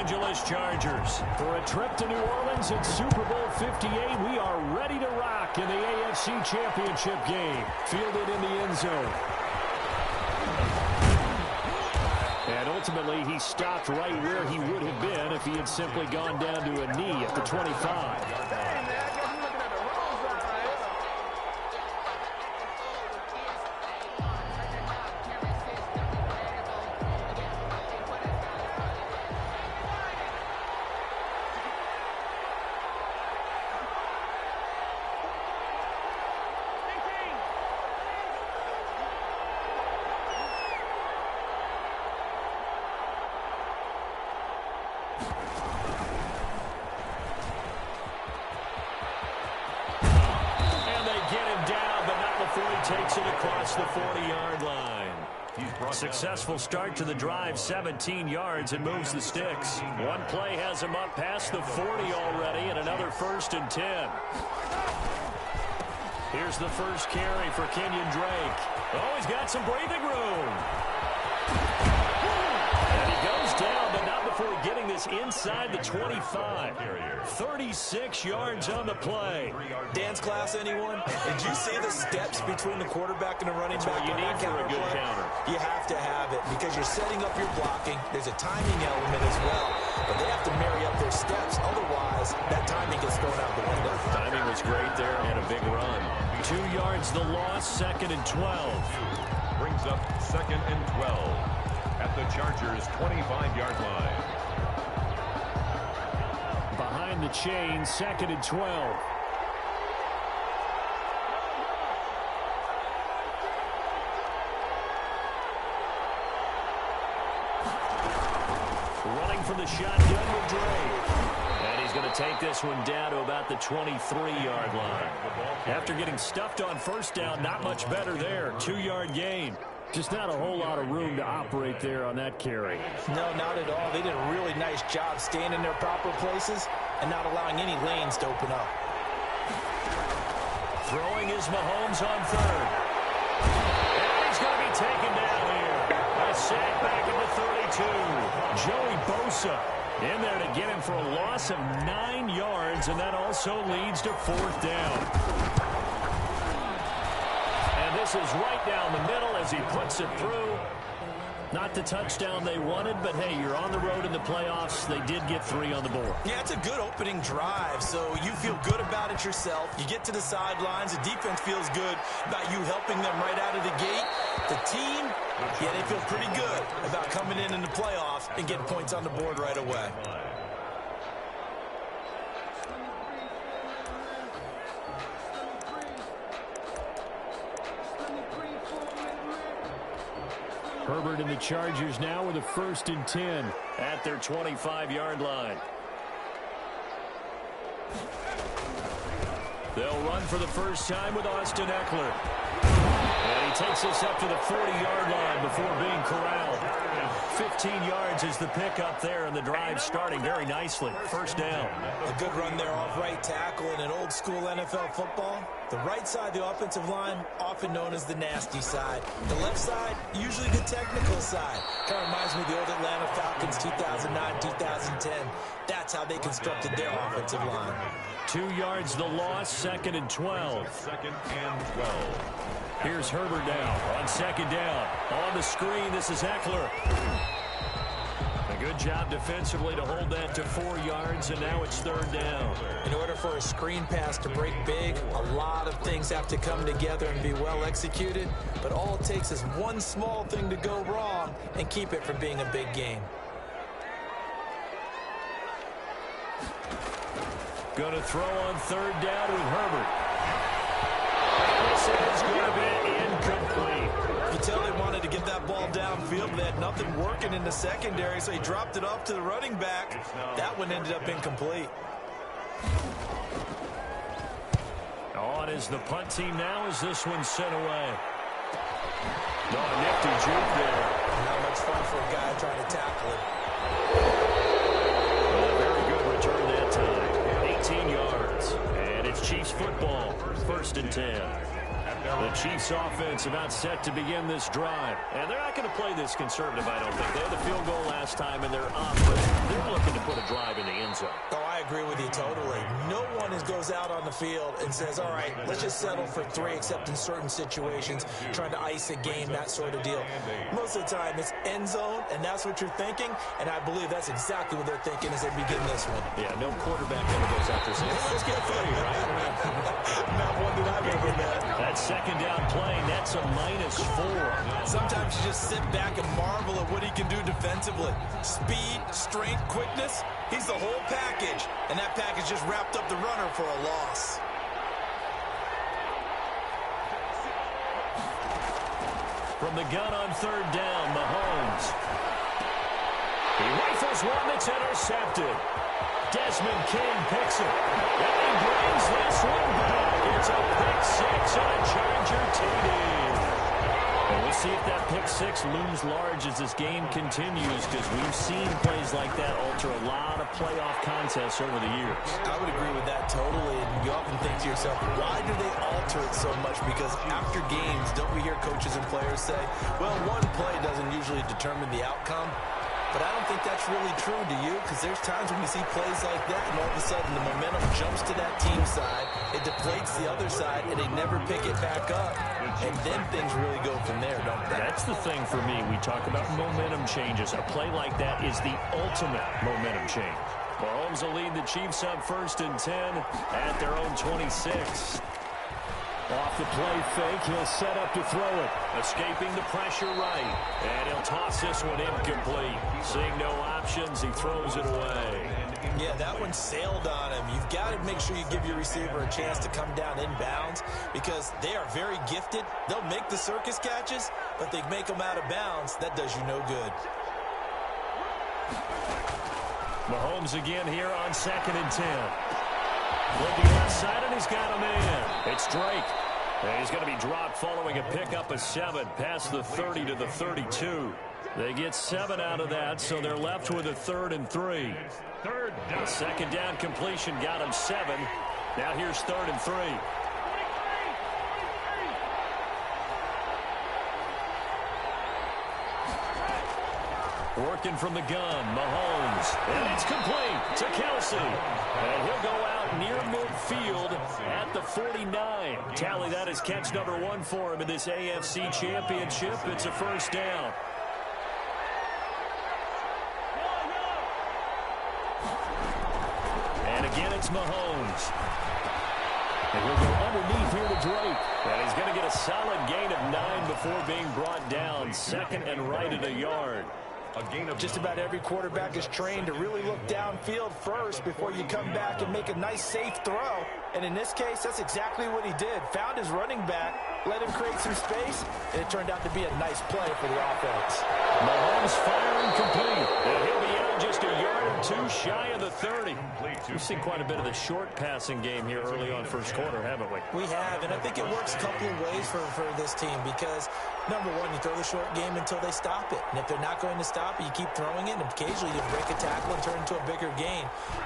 Angeles Chargers. For a trip to New Orleans in Super Bowl 58, we are ready to rock in the AFC Championship game. Fielded in the end zone. And ultimately, he stopped right where he would have been if he had simply gone down to a knee at the 25. Takes it across the 40-yard line. Successful start to the drive, 17 yards, and moves the sticks. One play has him up past the 40 already, and another 1st and 10. Here's the first carry for Kenyon Drake. Oh, he's got some breathing room. And he goes down, but not before getting this inside the 25. 36 yards on the play. Dance class, anyone? Did you see the steps between the quarterback and the running back? You need for a good counter. You have to have it because you're setting up your blocking. There's a timing element as well, but they have to marry up their steps. Otherwise, that timing gets thrown out the window. Timing was great there and a big run. 2 yards the loss, 2nd and 12. Brings up 2nd and 12 at the Chargers' 25-yard line. Behind the chain, 2nd and 12. Running from the shotgun with Drake. And he's going to take this one down to about the 23-yard line. After getting stuffed on first down, not much better there. 2-yard gain. Just not a whole lot of room to operate there on that carry. No, not at all. They did a really nice job staying in their proper places and not allowing any lanes to open up. Throwing is Mahomes on 3rd. And he's going to be taken down here. A sack back at the 32. Joey Bosa in there to get him for a loss of 9 yards, and that also leads to 4th down. This is right down the middle as he puts it through. Not the touchdown they wanted, but hey, you're on the road in the playoffs. They did get 3 on the board. Yeah, it's a good opening drive, so you feel good about it yourself. You get to the sidelines. The defense feels good about you helping them right out of the gate. The team, yeah, they feel pretty good about coming in the playoffs and getting points on the board right away. Herbert and the Chargers now with a 1st and 10 at their 25-yard line. They'll run for the first time with Austin Eckler. And he takes us up to the 40-yard line before being corralled. 15 yards is the pickup there, and the drive starting very nicely. 1st down. A good run there off right tackle in an old-school NFL football. The right side, the offensive line, often known as the nasty side. The left side, usually the technical side. Kind of reminds me of the old Atlanta Falcons 2009-2010. That's how they constructed their offensive line. 2 yards the loss, 2nd and 12. 2nd and 12. Here's Herbert now on 2nd down. On the screen, this is Eckler. A good job defensively to hold that to 4 yards, and now it's 3rd down. In order for a screen pass to break big, a lot of things have to come together and be well executed, but all it takes is one small thing to go wrong and keep it from being a big game. Going to throw on 3rd down with Herbert. This is going to be incomplete. You tell they wanted to get that ball downfield, but they had nothing working in the secondary, so he dropped it off to the running back. That one ended up incomplete. On is the punt team now as this one's sent away. No, nifty juke there. Not much fun for a guy trying to tackle it. Well, a very good return that time. 18 yards. And it's Chiefs football. 1st and 10. The Chiefs offense about set to begin this drive. And they're not going to play this conservative, I don't think. They had the field goal last time, and they're up. But they're looking to goes out on the field and says, all right, let's just settle for 3, except in certain situations, trying to ice a game, that sort of deal. Most of the time, it's end zone, and that's what you're thinking, and I believe that's exactly what they're thinking as they begin this one. Yeah, no quarterback ever goes out there saying, let's get 3, right? Not one that I've ever met. That second down play, that's a -4. Sometimes you just sit back and marvel at what he can do defensively. Speed, strength, quickness, he's the whole package, and that package just wrapped up the runner for a loss. From the gun on third down, Mahomes. He rifles one that's intercepted. Desmond King picks it. And he brings this one back. It's a pick 6 on a Charger TD. And we'll see if that pick 6 looms large as this game continues, because we've seen plays like that alter a lot of playoff contests over the years. I would agree with that totally. And you often think to yourself, why do they alter it so much? Because after games, don't we hear coaches and players say, well, one play doesn't usually determine the outcome? But I don't think that's really true, do you? Because there's times when we see plays like that, and all of a sudden the momentum jumps to that team side, it deflates the other side, and they never pick it back up. And then things really go from there, don't they? That's the thing for me. We talk about momentum changes. A play like that is the ultimate momentum change. Mahomes will lead the Chiefs up 1st and 10 at their own 26. Off the play fake, he'll set up to throw it. Escaping the pressure right. And he'll toss this one incomplete. Seeing no options, he throws it away. Yeah, that one sailed on him. You've got to make sure you give your receiver a chance to come down inbounds, because they are very gifted. They'll make the circus catches, but they make them out of bounds. That does you no good. Mahomes again here on 2nd and 10. Looking outside, and he's got him in. It's Drake. And he's going to be dropped following a pickup of 7 past the 30 to the 32. They get 7 out of that, so they're left with a 3rd and 3. The second down completion got him 7. Now here's 3rd and 3. Working from the gun, Mahomes. And it's complete to Kelsey. And he'll go out near midfield at the 49. Tally that is catch number 1 for him in this AFC Championship. It's a 1st down. And again, it's Mahomes. And he'll go underneath here to Drake. And he's going to get a solid gain of 9 before being brought down. 2nd and right at a yard. Just about every quarterback is trained to really look downfield first before you come back and make a nice, safe throw. And in this case, that's exactly what he did. Found his running back, let him create some space, and it turned out to be a nice play for the offense. Mahomes firing complete. And he'll be out just a yard or 2 shy of the 30. We've seen quite a bit of the short passing game here early on first quarter, haven't we? We have, and I think it works a couple of ways for this team, because, number one, you throw the short game until they stop it. And if they're not going to stop it, you keep throwing it, and occasionally you break a tackle and turn it into a bigger gain.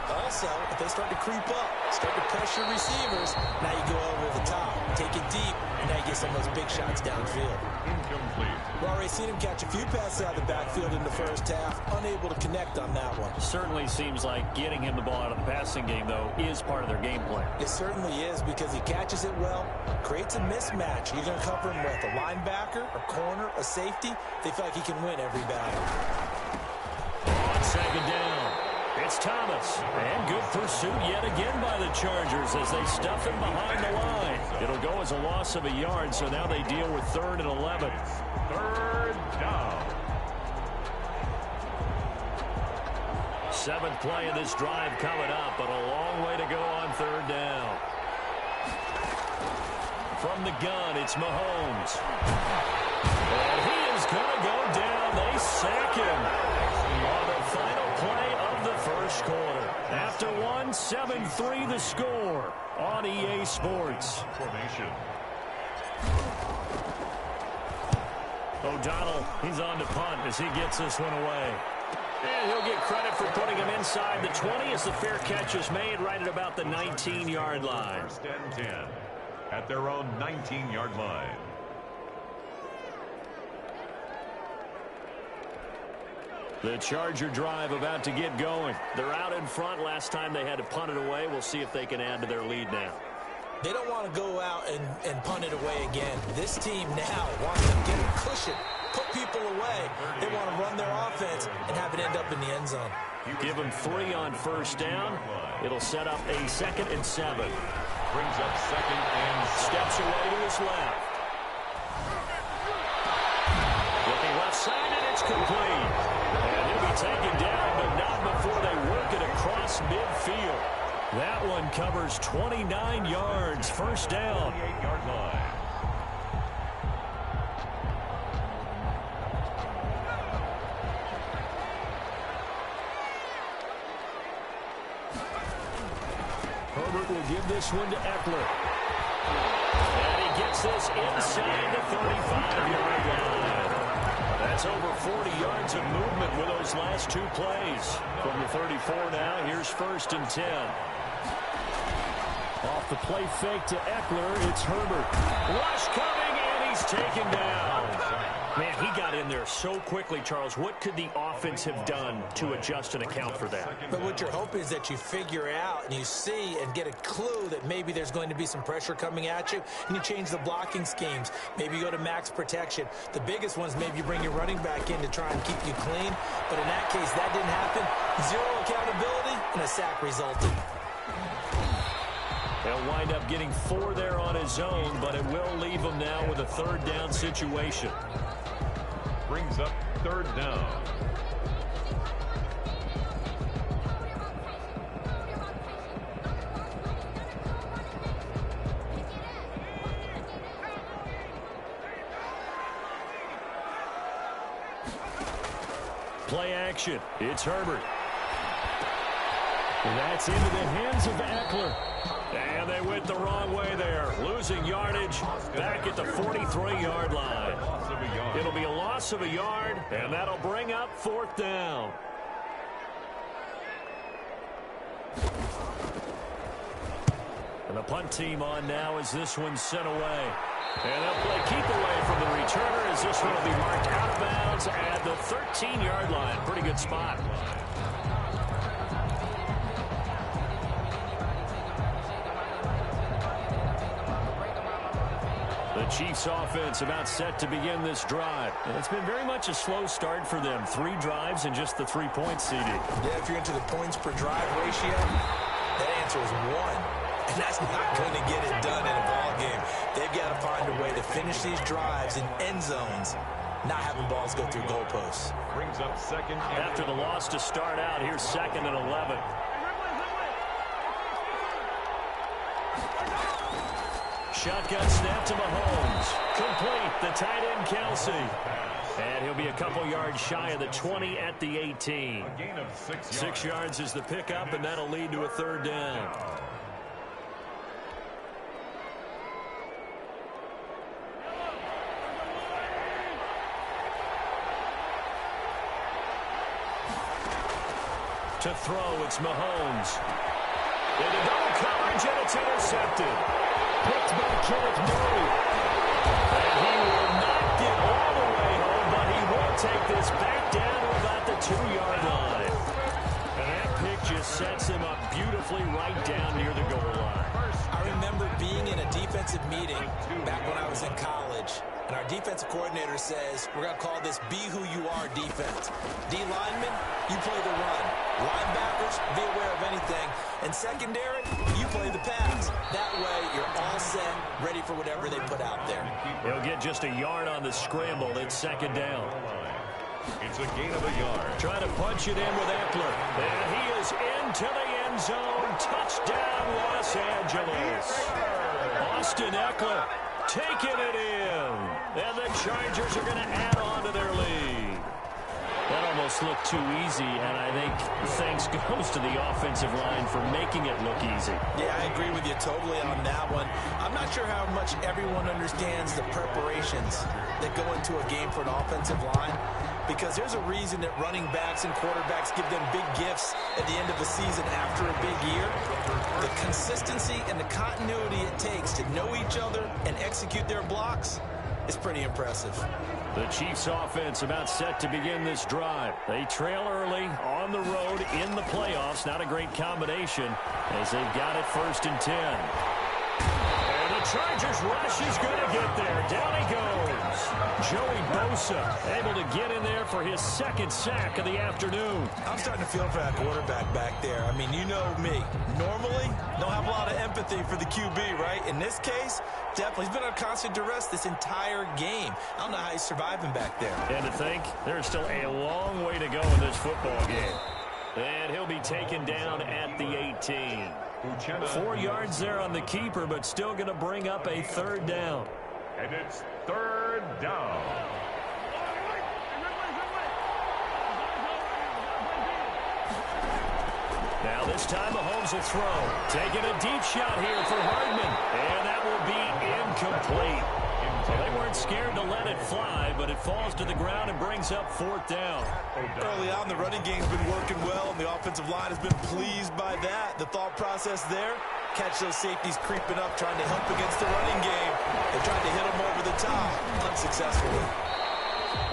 Also, if they start to creep up, start to pressure receivers, now you go over the top, take it deep, and now you get some of those big shots downfield. Incomplete. We've already seen him catch a few passes out of the backfield in the first half, unable to connect on that one. Certainly seems like getting him the ball out of the passing game, though, is part of their game plan. It certainly is, because he catches it well, creates a mismatch. You're going to cover him with a linebacker, a corner, a safety. They feel like he can win every battle. On 2nd down, it's Thomas. And good pursuit yet again by the Chargers as they stuff him behind the line. It'll go as a loss of a yard, so now they deal with 3rd and 11. 3rd down. 7th play of this drive coming up, but a long way to go on 3rd down. From the gun, it's Mahomes. And he is going to go down. They sack him on the final play of the first quarter. After 1, 7-3 the score on EA Sports. Formation. O'Donnell, he's on to punt as he gets this one away. And he'll get credit for putting him inside the 20 as the fair catch is made right at about the 19-yard line. 1st and 10 at their own 19-yard line. The Charger drive about to get going. They're out in front. Last time they had to punt it away. We'll see if they can add to their lead now. They don't want to go out and punt it away again. This team now wants to get a cushion, put people away. They want to run their offense and have it end up in the end zone. Give them 3 on first down. It'll set up a 2nd and 7. Brings up 2nd and steps away to his left. Looking left side, and it's complete. And he'll be taken down, but not before they work it across midfield. That one covers 29 yards. First down. 28-yard line. Herbert will give this one to Eckler. And he gets this inside the 35-yard line. That's over 40 yards of movement with those last 2 plays. From the 34 now, here's 1st and 10. Off the play fake to Eckler, it's Herbert. Rush coming, and he's taken down. Man, he got in there so quickly, Charles. What could the offense have done to adjust and account for that? But what you're hoping is that you figure out and you see and get a clue that maybe there's going to be some pressure coming at you, and you change the blocking schemes. Maybe you go to max protection. The biggest ones, maybe you bring your running back in to try and keep you clean. But in that case, that didn't happen. 0 accountability, and a sack resulted. He'll wind up getting 4 there on his own, but it will leave him now with a 3rd down situation. Brings up 3rd down. Play action. It's Herbert. That's into the hands of Eckler. And they went the wrong way there. Losing yardage back at the 43-yard line. It'll be a loss of a yard, and that'll bring up 4th down. And the punt team on now as this one's sent away. And they'll play keep away from the returner as this one will be marked out of bounds at the 13-yard line. Pretty good spot. The Chiefs offense about set to begin this drive. And it's been very much a slow start for them. 3 drives and just the 3 points, CD. Yeah, if you're into the points per drive ratio, that answer is 1. And that's not going to get it done in a ball game. They've got to find a way to finish these drives in end zones, not having balls go through goalposts. Brings up 2nd. After the loss to start out, here's 2nd and 11. Shotgun snap to Mahomes. Complete. The tight end, Kelsey. And he'll be a couple yards shy of the 20 at the 18. A gain of 6 yards. 6 yards is the pickup, and that'll lead to a 3rd down. To throw, it's Mahomes. Into double coverage, and it's intercepted. Picked by Kenneth Murray. And he will not get all the way home, but he will take this back down to about the 2-yard line. And that pick just sets him up beautifully right down near the goal line. I remember being in a defensive meeting back when I was in college, and our defensive coordinator says, we're going to call this Be Who You Are defense. D linemen, you play the run. Linebackers, be aware of anything. And secondary, you play the pass. That way, you're all set, ready for whatever they put out there. He'll get just a yard on the scramble. It's 2nd down. It's a gain of a yard. Trying to punch it in with Eckler. And he is into the end zone. Touchdown, Los Angeles. Austin Eckler taking it in. And the Chargers are going to add on to their lead. That almost looked too easy, and I think thanks goes to the offensive line for making it look easy. Yeah, I agree with you totally on that one. I'm not sure how much everyone understands the preparations that go into a game for an offensive line, because there's a reason that running backs and quarterbacks give them big gifts at the end of the season after a big year. The consistency and the continuity it takes to know each other and execute their blocks is pretty impressive. The Chiefs offense about set to begin this drive. They trail early on the road in the playoffs. Not a great combination as they've got it 1st and 10. And the Chargers rush is going to get there. Down he goes. Joey Bosa able to get in there for his 2nd sack of the afternoon. I'm starting to feel for that quarterback back there. I mean, you know me. Normally, don't have a lot of empathy for the QB, right? In this case, definitely. He's been on constant duress this entire game. I don't know how he's surviving back there. And to think, there's still a long way to go in this football game. And he'll be taken down at the 18. 4 yards there on the keeper, but still going to bring up a 3rd down. And it's 3rd down. Now this time Mahomes will throw. Taking a deep shot here for Hardman. And that will be incomplete. So they weren't scared to let it fly, but it falls to the ground and brings up 4th down. Early on, the running game's been working well, and the offensive line has been pleased by that. The thought process there, catch those safeties creeping up, trying to help against the running game. They tried to hit them over the top, unsuccessfully.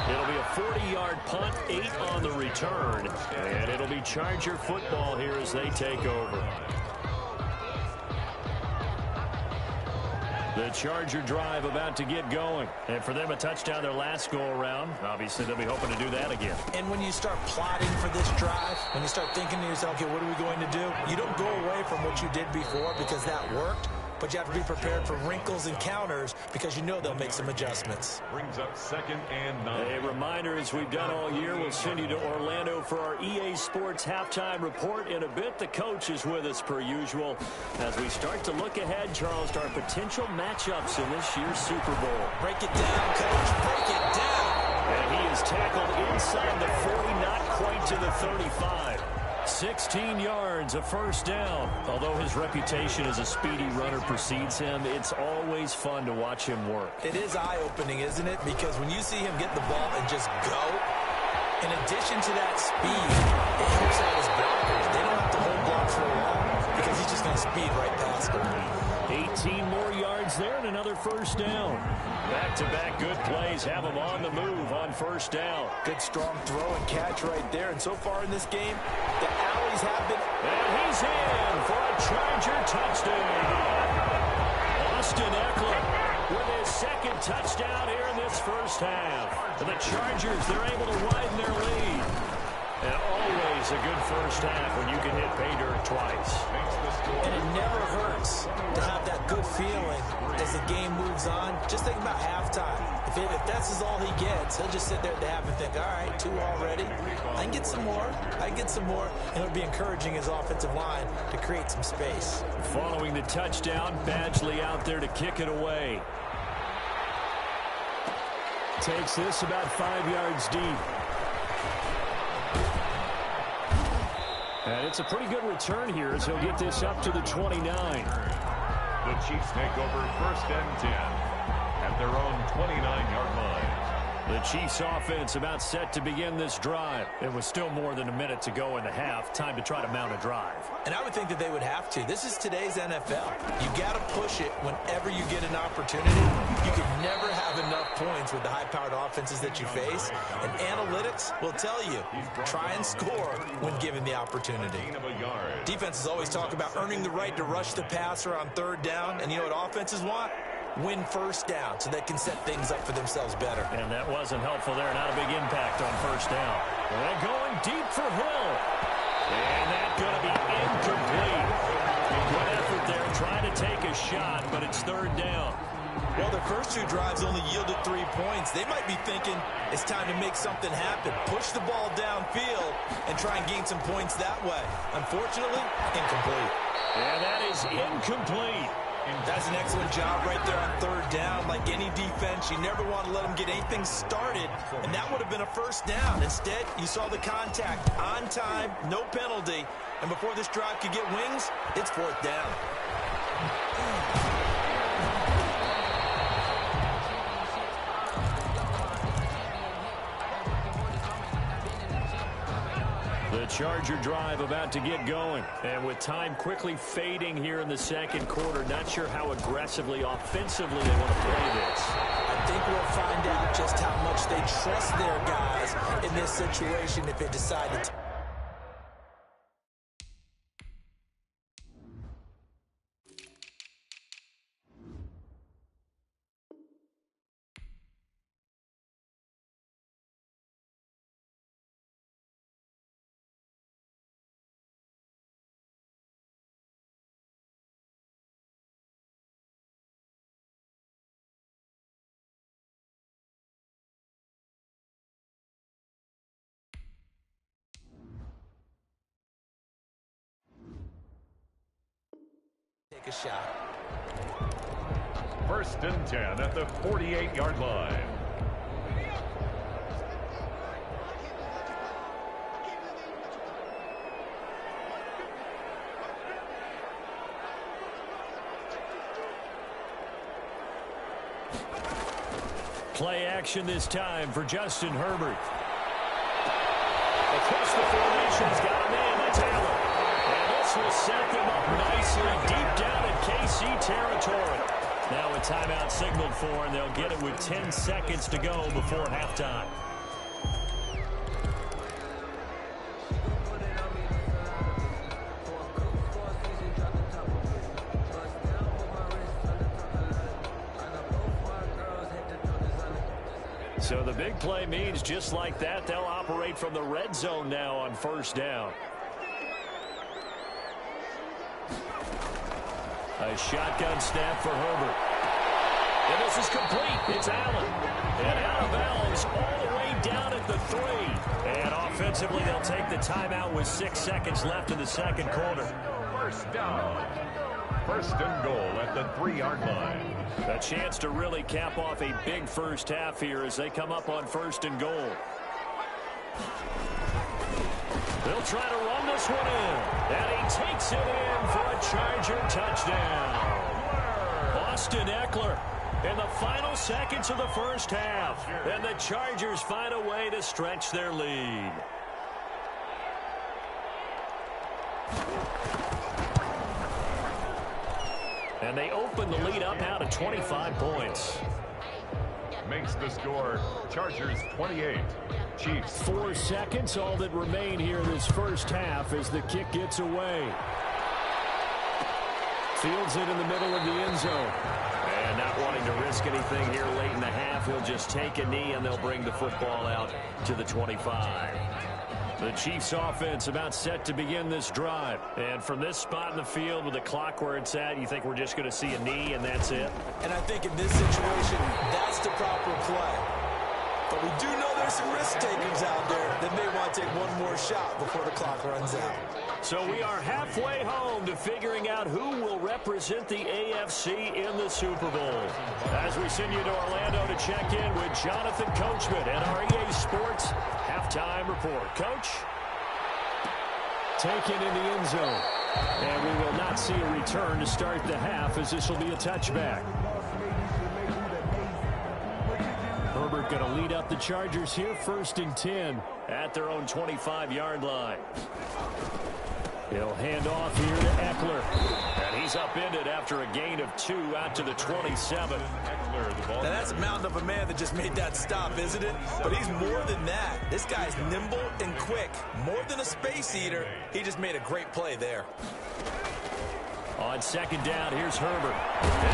It'll be a 40-yard punt, 8 on the return, and it'll be Charger football here as they take over. The Charger drive about to get going. And for them, a touchdown their last go-around. Obviously, they'll be hoping to do that again. And when you start plotting for this drive, when you start thinking to yourself, okay, what are we going to do? You don't go away from what you did before because that worked. But you have to be prepared for wrinkles and counters because you know they'll make some adjustments. Brings up 2nd and 9. A reminder, as we've done all year, we'll send you to Orlando for our EA Sports halftime report in a bit. The coach is with us per usual. As we start to look ahead, Charles, to our potential matchups in this year's Super Bowl. Break it down, coach. Break it down. And he is tackled inside the 40, not quite to the 35. 16 yards, a 1st down. Although his reputation as a speedy runner precedes him, it's always fun to watch him work. It is eye-opening, isn't it? Because when you see him get the ball and just go, in addition to that speed, it helps out his blockers. They don't have to hold blocks for long because he's just going to speed right past them. 18 more yards there and another 1st down. Back-to-back good plays have him on the move on 1st down. Good strong throw and catch right there. And so far in this game, the alleys have been... And he's in for a Charger touchdown. Austin Eckler with his 2nd touchdown here in this 1st half. And the Chargers, they're able to widen their lead. And always a good 1st half when you can hit pay dirt twice. And it never hurts to have that good feeling as the game moves on. Just think about halftime. If that's all he gets, he'll just sit there at the half and think, all right, 2 already. I can get some more. I can get some more. And it'll be encouraging his offensive line to create some space. Following the touchdown, Badgley out there to kick it away. Takes this about 5 yards deep. And it's a pretty good return here as he'll get this up to the 29. The Chiefs take over 1st and 10 at their own 29-yard line. The Chiefs offense about set to begin this drive. It was still more than a minute to go in the half. Time to try to mount a drive. And I would think that they would have to. This is today's NFL. You got to push it whenever you get an opportunity. You can never have enough points with the high-powered offenses that you face. And analytics will tell you, try and score when given the opportunity. Defenses always talk about earning the right to rush the passer on 3rd down. And you know what offenses want? Win 1st down so they can set things up for themselves better. And that wasn't helpful there. Not a big impact on 1st down. And going deep for Hill. And that's going to be incomplete. Good effort there trying to take a shot, but it's 3rd down. Well, their first 2 drives only yielded 3 points. They might be thinking it's time to make something happen. Push the ball downfield and try and gain some points that way. Unfortunately, incomplete. And that is incomplete. That's an excellent job right there on 3rd down. Like any defense, you never want to let them get anything started, and that would have been a 1st down. Instead, you saw the contact on time, no penalty, and before this drive could get wings, it's 4th down. The Charger drive about to get going. And with time quickly fading here in the second quarter, not sure how aggressively, offensively they want to play this. I think we'll find out just how much they trust their guys in this situation if they decide to. Take a shot. 1st and 10 at the 48-yard line. Play action this time for Justin Herbert. Across the formation, he's got a man. That's Allen. And this will set them up nicely deep down in KC territory. Now a timeout signaled for, and they'll get it with 10 seconds to go before halftime. So the big play means just like that, they'll operate from the red zone now on 1st down. A shotgun snap for Herbert. And this is complete. It's Allen. And out of bounds all the way down at the 3. And offensively, they'll take the timeout with 6 seconds left in the second quarter. 1st down. 1st and goal at the 3-yard line. A chance to really cap off a big first half here as they come up on 1st and goal. They'll try to run this one in. And he takes it in for a Charger touchdown. Austin Eckler in the final seconds of the first half. And the Chargers find a way to stretch their lead. And they open the lead up now to 25 points. Makes the score Chargers 28, Chiefs 4 seconds, all that remain here this first half as the kick gets away. Fields it in the middle of the end zone. And not wanting to risk anything here late in the half, he'll just take a knee and they'll bring the football out to the 25. The Chiefs offense about set to begin this drive. And from this spot in the field with the clock where it's at, you think we're just going to see a knee and that's it? And I think in this situation, that's the proper play. But we do know there's some risk takers out there that may want to take one more shot before the clock runs out. So we are halfway home to figuring out who will represent the AFC in the Super Bowl. As we send you to Orlando to check in with Jonathan Coachman at our EA Sports Halftime Report. Coach? Taken in the end zone. And we will not see a return to start the half as this will be a touchback. Herbert going to lead up the Chargers here, 1st and 10 at their own 25-yard line. He'll hand off here to Eckler. And he's upended after a gain of 2 out to the 27. Now that's a mountain of a man that just made that stop, isn't it? But he's more than that. This guy's nimble and quick. More than a space eater. He just made a great play there. On 2nd down, here's Herbert.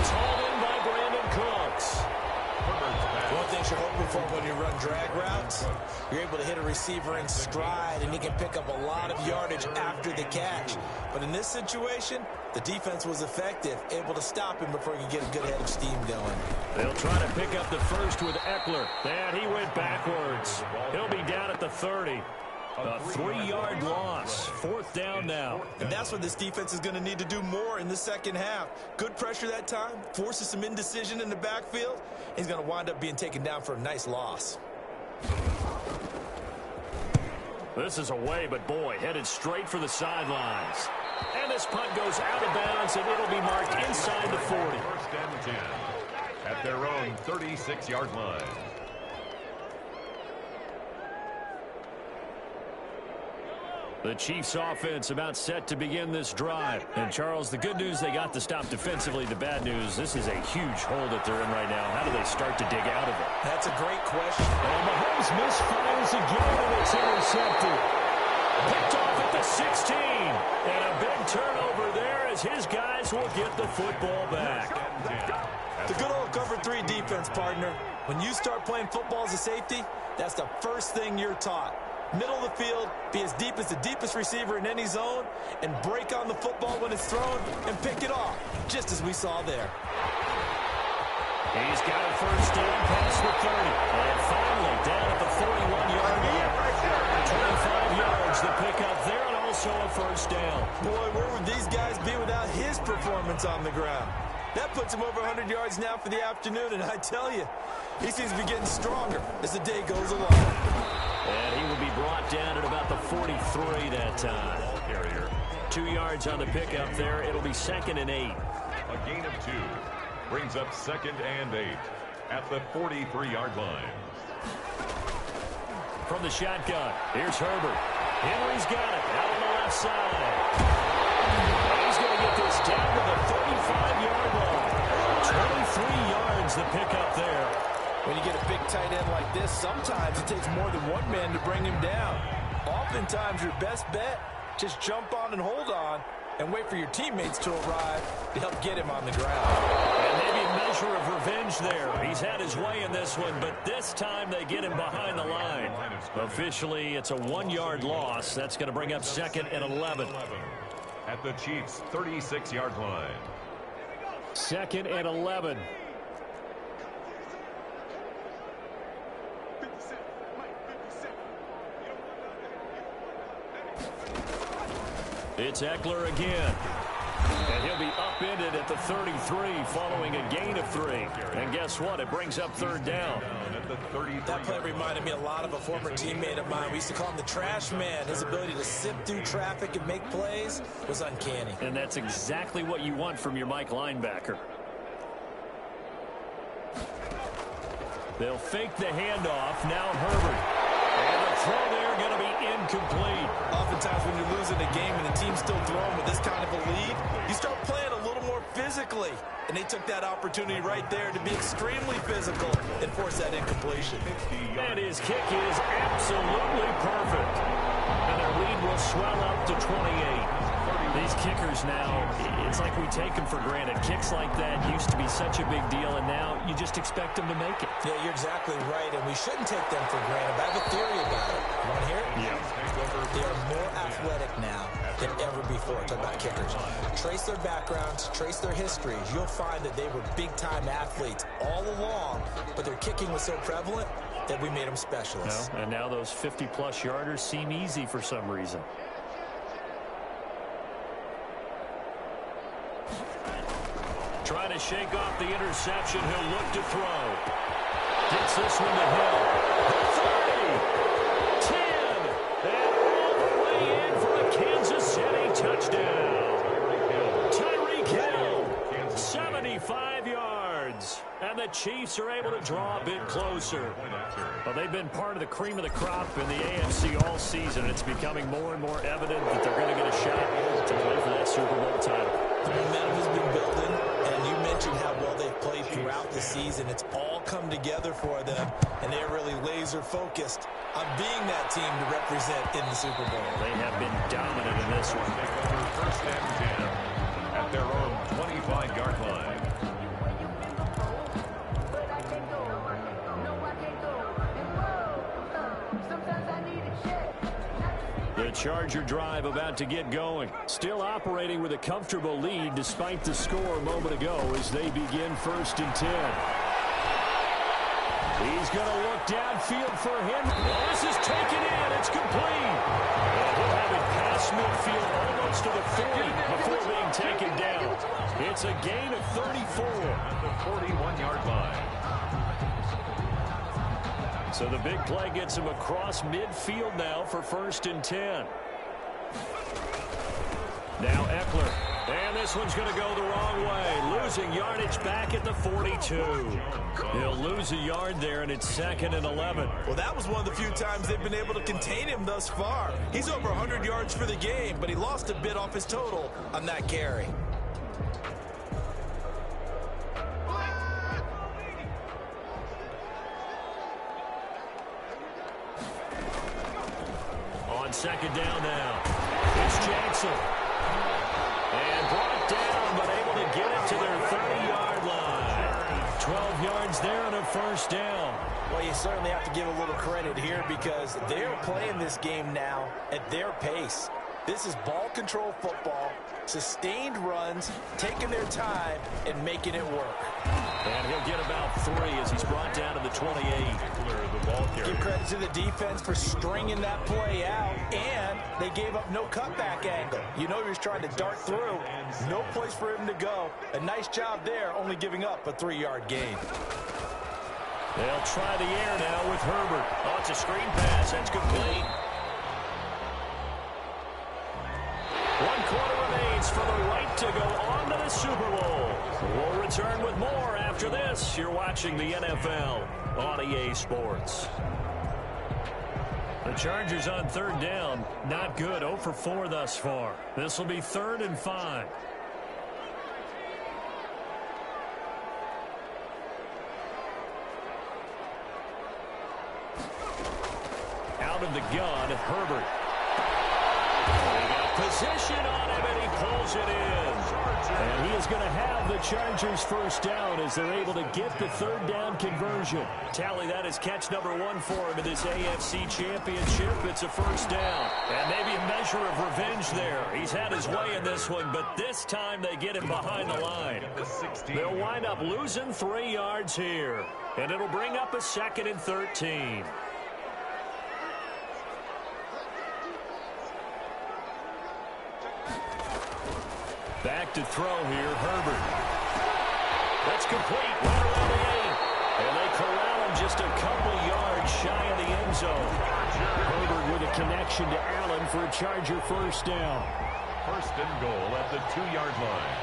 It's hauled in by Brandon Cooks. One thing you're hoping for when you run drag routes, you're able to hit a receiver in stride, and he can pick up a lot of yardage after the catch. But in this situation, the defense was effective, able to stop him before he could get a good head of steam going. They'll try to pick up the first with Eckler. And he went backwards. He'll be down at the 30. A 3-yard loss. 4th down now. And that's what this defense is going to need to do more in the second half. Good pressure that time, forces some indecision in the backfield. He's going to wind up being taken down for a nice loss. This is away, but boy, headed straight for the sidelines. And this punt goes out of bounds, and it'll be marked inside the 40. 1st and 10 at their own 36-yard line. The Chiefs offense about set to begin this drive. And Charles, the good news, they got the stop defensively. The bad news, this is a huge hole that they're in right now. How do they start to dig out of it? That's a great question. And Mahomes misfires again, and it's intercepted. Picked off at the 16. And a big turnover there as his guys will get the football back. The good old cover 3 defense, partner. When you start playing football as a safety, that's the first thing you're taught. Middle of the field, be as deep as the deepest receiver in any zone, and break on the football when it's thrown and pick it off, just as we saw there. He's got a first down past the 30. And finally down at the 41-yard line. 25 yards the pickup there, and also a first down. Boy, where would these guys be without his performance on the ground? That puts him over 100 yards now for the afternoon, and I tell you, he seems to be getting stronger as the day goes along. And he will be brought down at about the 43 that time. 2 yards on the pickup there. It'll be 2nd and 8. A gain of 2 brings up 2nd and 8 at the 43-yard line. From the shotgun, here's Herbert. Henry's got it out on the left side. He's going to get this down to the 35-yard line. 23 yards the pickup there. When you get a big tight end like this, sometimes it takes more than one man to bring him down. Oftentimes, your best bet, just jump on and hold on and wait for your teammates to arrive to help get him on the ground. And maybe a measure of revenge there. He's had his way in this one, but this time they get him behind the line. Officially, it's a 1-yard loss. That's going to bring up 2nd and 11. At the Chiefs' 36-yard line. 2nd and 11. It's Eckler again. And he'll be upended at the 33 following a gain of 3. And guess what? It brings up 3rd down. That play reminded me a lot of a former teammate of mine. We used to call him the trash man. His ability to sift through traffic and make plays was uncanny. And that's exactly what you want from your Mike linebacker. They'll fake the handoff. Now Herbert. And the throw there going to be incomplete. Oftentimes when you're losing a game and the team's still throwing with this kind of a lead, you start playing a little more physically. And they took that opportunity right there to be extremely physical and force that incompletion. And his kick is absolutely perfect. And their lead will swell up to 28. These kickers now, it's like we take them for granted. Kicks like that used to be such a big deal, and now you just expect them to make it. Yeah, you're exactly right, and we shouldn't take them for granted. But I have a theory about it. You want to hear it? Yeah. They are more athletic now than ever before. Talk about kickers. Trace their backgrounds, trace their histories. You'll find that they were big-time athletes all along, but their kicking was so prevalent that we made them specialists. No, and now those 50-plus yarders seem easy for some reason. Trying to shake off the interception. He'll look to throw. Gets this one to Hill. 30, 10, and all the way in for a Kansas City touchdown. Tyreek Hill, 75 yards. And the Chiefs are able to draw a bit closer. Well, they've been part of the cream of the crop in the AFC all season. It's becoming more and more evident that they're going to get a shot to play for that Super Bowl title. The momentum has been building, and you mentioned how well they've played throughout the season. It's all come together for them, and they're really laser-focused on being that team to represent in the Super Bowl. They have been dominant in this one. First and 10 at their own 25-yard line. The Charger drive about to get going. Still operating with a comfortable lead despite the score a moment ago as they begin 1st and 10. He's going to look downfield for him. Well, this is taken in. It's complete. And he'll have it past midfield almost to the 40 before being taken down. It's a gain of 34. At the 41-yard line. So the big play gets him across midfield now for 1st and 10. Now Eckler. And this one's going to go the wrong way. Losing yardage back at the 42. He'll lose a yard there, and it's 2nd and 11. Well, that was one of the few times they've been able to contain him thus far. He's over 100 yards for the game, but he lost a bit off his total on that carry. On 2nd down now, it's Jackson. And brought down, but able to get it to their 30-yard line. 12 yards there and a 1st down. Well, you certainly have to give a little credit here because they're playing this game now at their pace. This is ball control football, sustained runs, taking their time, and making it work. And he'll get about 3 as he's brought down to the 28. The ball carrier. Give credit to the defense for stringing that play out, and they gave up no cutback angle. You know he was trying to dart through. No place for him to go. A nice job there, only giving up a 3-yard gain. They'll try the air now with Herbert. Oh, it's a screen pass. That's complete. 1 quarter remains for the right to go on to the Super Bowl. We'll return with more after this. You're watching the NFL on EA Sports. The Chargers on 3rd down. Not good. 0 for 4 thus far. This will be 3rd and 5. Out of the gun, Herbert. They got position on him, and he pulls it in. And he is going to have the Chargers 1st down as they're able to get the 3rd down conversion. Tally, that is catch number 1 for him in this AFC Championship. It's a 1st down. And maybe a measure of revenge there. He's had his way in this one, but this time they get him behind the line. They'll wind up losing 3 yards here. And it'll bring up a 2nd and 13. Back to throw here, Herbert. That's complete, right around the 8. And they corral him just a couple yards shy of the end zone. Herbert with a connection to Allen for a Charger 1st down. 1st and goal at the 2-yard line.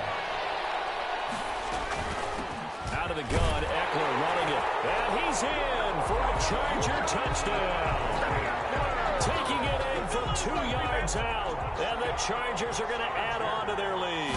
Out of the gun, Eckler running it. And he's in for a Charger touchdown. Taking it in from 2 yards out. And the Chargers are going to add on to their lead.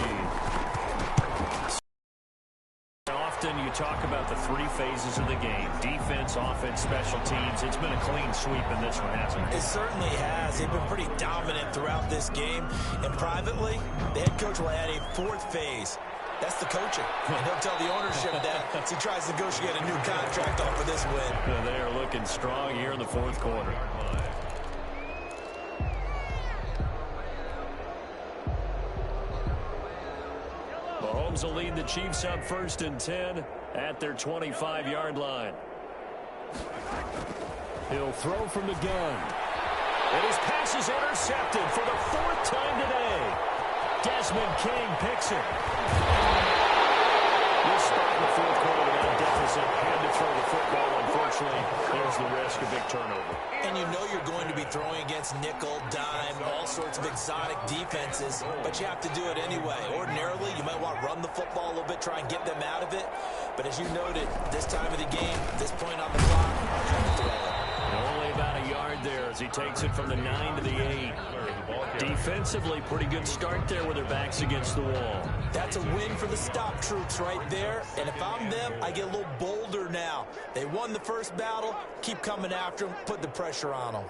Often you talk about the 3 phases of the game. Defense, offense, special teams. It's been a clean sweep in this one, hasn't it? It certainly has. They've been pretty dominant throughout this game. And privately, the head coach will add a 4th phase. That's the coaching. And he'll tell the ownership that as he tries to negotiate a new contract off of this win. They are looking strong here in the 4th quarter. Mahomes will lead the Chiefs up 1st and 10 at their 25-yard line. He'll throw from the gun. And his pass is intercepted for the 4th time today. Desmond King picks it. This spot in the 4th quarter without a deficit. Had to throw the football. Unfortunately, there's the risk of big turnover. And you know you're going to be throwing against nickel, dime, all sorts of exotic defenses, but you have to do it anyway. Ordinarily, you might want to run the football a little bit, try and get them out of it. But as you noted, this time of the game, this point on the clock, trying to throw it. Only about a yard there as he takes it from the 9 to the 8. Defensively, pretty good start there with their backs against the wall. That's a win for the stop troops right there. And if I'm them, I get a little bolder now. They won the first battle. Keep coming after them. Put the pressure on them.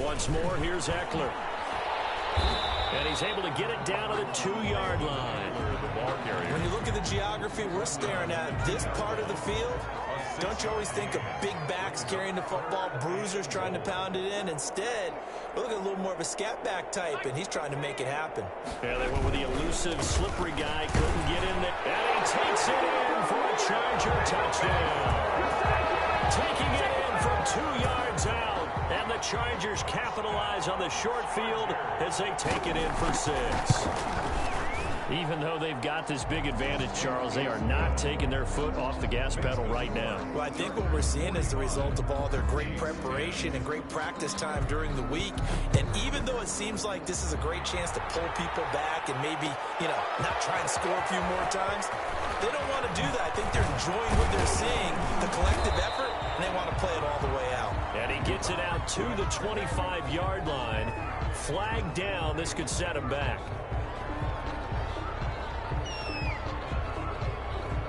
Once more, here's Eckler. And he's able to get it down to the 2-yard line. When you look at the geography we're staring at, this part of the field, don't you always think of big backs carrying the football, bruisers trying to pound it in? Instead, look at a little more of a scat back type, and he's trying to make it happen. Yeah, they went with the elusive, slippery guy. Couldn't get in there. And he takes it in for a Charger touchdown. Taking it in from 2 yards out. And the Chargers capitalize on the short field as they take it in for 6. Even though they've got this big advantage, Charles, they are not taking their foot off the gas pedal right now. Well, I think what we're seeing is the result of all their great preparation and great practice time during the week. And even though it seems like this is a great chance to pull people back and maybe, not try and score a few more times, they don't want to do that. I think they're enjoying what they're seeing, the collective effort, and they want to play it all the way out. And he gets it out to the 25-yard line. Flag down. This could set him back.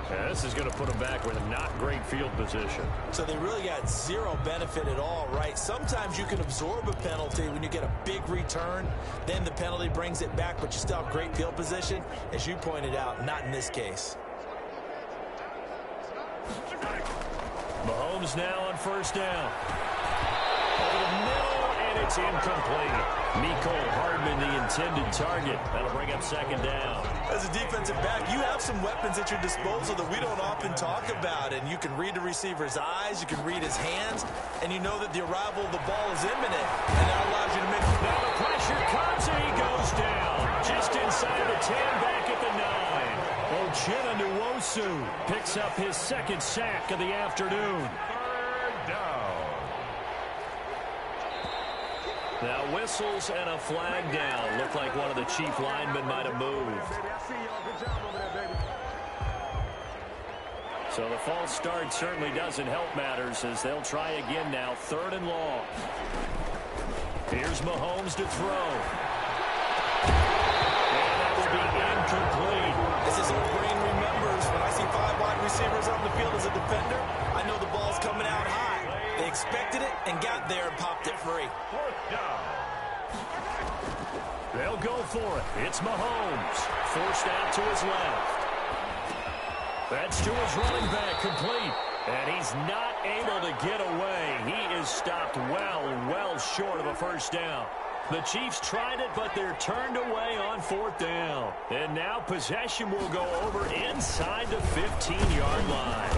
Yeah, this is going to put him back with a not great field position. So they really got zero benefit at all, right? Sometimes you can absorb a penalty when you get a big return. Then the penalty brings it back, but you still have great field position. As you pointed out, not in this case. Mahomes now on first down. Over the middle, and it's incomplete. Mecole Hardman, the intended target. That'll bring up second down. As a defensive back, you have some weapons at your disposal that we don't often talk about. And you can read the receiver's eyes, you can read his hands, and you know that the arrival of the ball is imminent. And that allows you to make... Now the pressure comes, and he goes down. Just inside the 10, back at the 9. Uchenna Nwosu picks up his second sack of the afternoon. Third down. Now whistles and a flag down. Looked like one of the chief linemen might have moved. So the false start certainly doesn't help matters as they'll try again now. Third and long. Here's Mahomes to throw. And that will be incomplete. As his old brain remembers, when I see 5 wide receivers on the field as a defender, I know the ball's coming out high. They expected it and got there and popped it free. Fourth down. They'll go for it. It's Mahomes. Forced out to his left. That's to his running back, complete. And he's not able to get away. He is stopped well short of a first down. The Chiefs tried it, but they're turned away on fourth down. And now possession will go over inside the 15-yard line.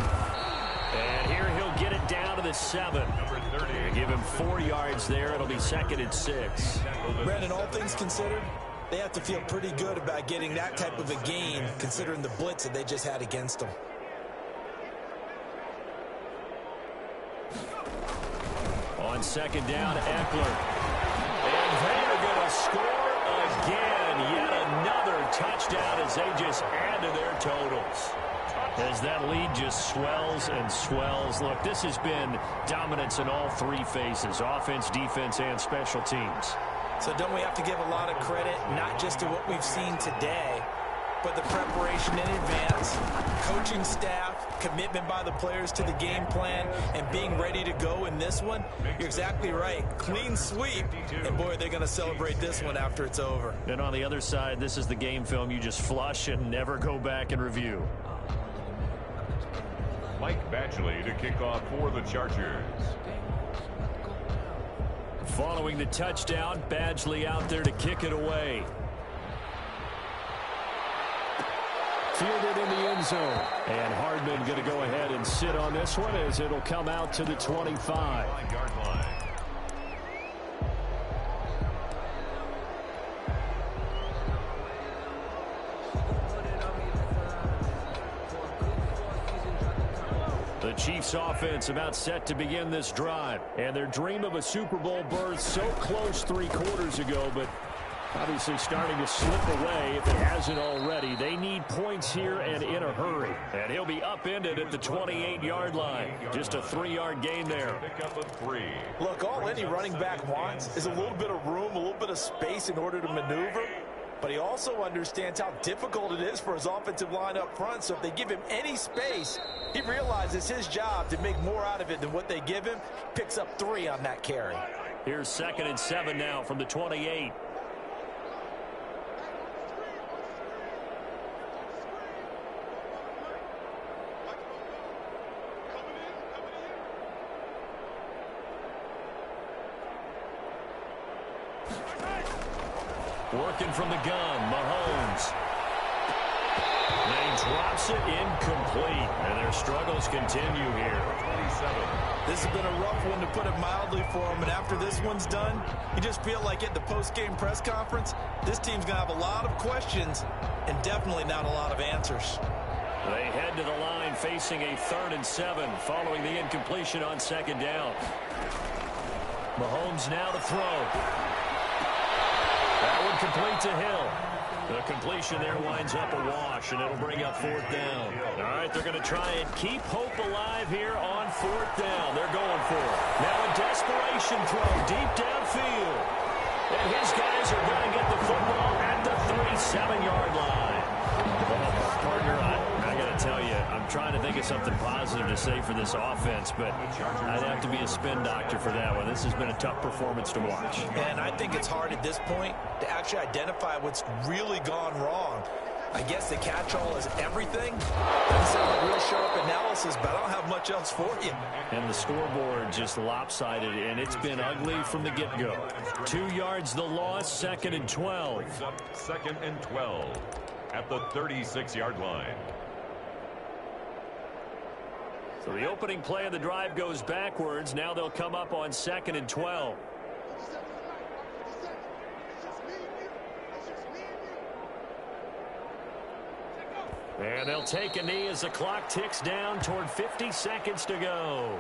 And here he'll get it down to the 7. Number 30. Give him 4 yards there. It'll be second and 6. Brandon, all things considered, they have to feel pretty good about getting that type of a gain, considering the blitz that they just had against them. On second down, Eckler. And they're going to score again. Yet another touchdown as they just add to their totals. As that lead just swells and swells. Look, this has been dominance in all 3 phases, offense, defense, and special teams. So don't we have to give a lot of credit, not just to what we've seen today, but the preparation in advance, coaching staff, commitment by the players to the game plan, and being ready to go in this one? You're exactly right. Clean sweep, and boy, they're going to celebrate this one after it's over. And on the other side, this is the game film you just flush and never go back and review. Mike Badgley to kick off for the Chargers. Following the touchdown, Badgley out there to kick it away. Fielded in the end zone. And Hardman going to go ahead and sit on this one as it'll come out to the 25. 9-yard line. The Chiefs offense about set to begin this drive. And their dream of a Super Bowl berth so close 3 quarters ago, but obviously starting to slip away if it hasn't already. They need points here and in a hurry. And he'll be upended at the 28-yard line. Just a 3-yard gain there. Pick up a 3. Look, all any running back wants is a little bit of room, a little bit of space in order to maneuver. But he also understands how difficult it is for his offensive line up front. So if they give him any space, he realizes his job to make more out of it than what they give him. Picks up 3 on that carry. Here's 2nd and 7 now from the 28. Working from the gun, Mahomes. They drops it incomplete. And their struggles continue here. 27. This has been a rough one, to put it mildly, for him. And after this one's done, you just feel like at the post-game press conference, this team's going to have a lot of questions and definitely not a lot of answers. They head to the line facing a 3rd and 7 following the incompletion on 2nd down. Mahomes now to throw. That one complete to Hill. The completion there winds up a wash, and it'll bring up 4th down. All right, they're going to try and keep hope alive here on 4th down. They're going for it. Now a desperation throw deep downfield. And his guys are going to get the football at the 37-yard line. Partner, I got to tell you, I'm trying to think of something positive to say for this offense, but I'd have to be a spin doctor for that one. This has been a tough performance to watch. And I think it's hard at this point to actually identify what's really gone wrong. I guess the catch-all is everything. Doesn't sound like real sharp analysis, but I don't have much else for you. And the scoreboard just lopsided, and it's been ugly from the get-go. 2 yards the loss, 2nd and 12. Brings up 2nd and 12 at the 36-yard line. So the opening play of the drive goes backwards. Now they'll come up on 2nd and 12. And they'll take a knee as the clock ticks down toward 50 seconds to go.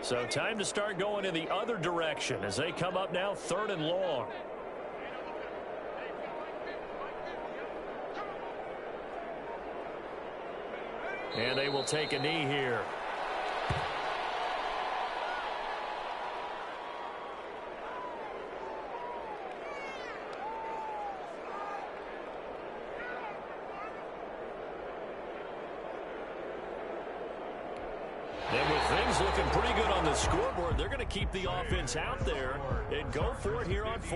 So time to start going in the other direction as they come up now 3rd and long. And they will take a knee here. And with things looking pretty good on the scoreboard, they're going to keep the offense out there and go for it here on 4th.